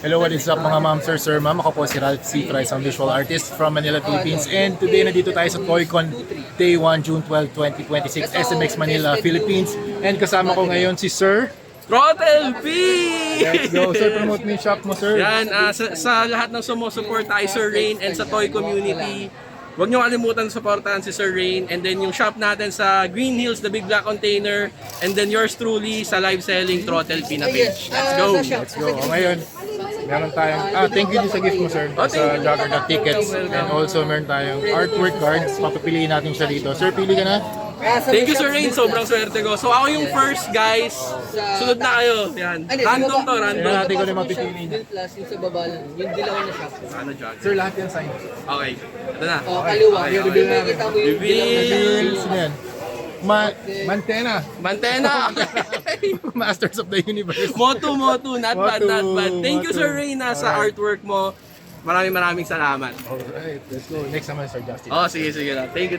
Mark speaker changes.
Speaker 1: Hello, what is up mga ma'am, sir, ma'am? Ako po si Ralph C. Fry, isang visual artist from Manila, Philippines. And today, nandito tayo sa ToyCon Day 1, June 12, 2026, SMX Manila, Philippines. And kasama ko ngayon si Sir.
Speaker 2: Throttle P!
Speaker 1: Let's go. Sir, promote mo yung shop mo, sir.
Speaker 2: Yan, sa lahat ng sumusupport kay Sir Rain and sa Toy Community, huwag niyo kalimutan supportahan si Sir Rain, and then yung shop natin sa Green Hills, the Big Black Container, and then yours truly sa live selling Throttle P na page. Let's go!
Speaker 1: Let's go. O, ngayon, meron tayong, thank you din sa gift mo, sir. Sa Juggernaut tickets. And also, meron tayong artwork cards. Papapiliin natin siya dito. Sir, pili ka na?
Speaker 2: Thank you Sir Rain, sobrang swerte ko. So ako yung first guys, sunod na kayo. Yan. Random to,
Speaker 1: Tignan
Speaker 2: random.
Speaker 1: natin kung ano yung mapipili niya.
Speaker 3: Plus yung sa baba lang, yung dilaw na shop.
Speaker 2: Ano jog?
Speaker 1: Sir, lahat yan sign.
Speaker 2: Okay, ito na.
Speaker 3: O, kaliwa.
Speaker 2: Okay,
Speaker 3: Yung
Speaker 2: okay.
Speaker 3: makikita mo yung dilaw na shop.
Speaker 1: Bills na yan. Mantena.
Speaker 2: Mantena!
Speaker 1: Masters of the Universe.
Speaker 2: Motu, not bad, not bad. Thank you
Speaker 1: Motu.
Speaker 2: Sir Rain sa
Speaker 1: Alright.
Speaker 2: artwork mo. Maraming salamat.
Speaker 1: Alright, let's go. Next naman, Sir Justin.
Speaker 2: Oh, sige, sige lang. Thank you.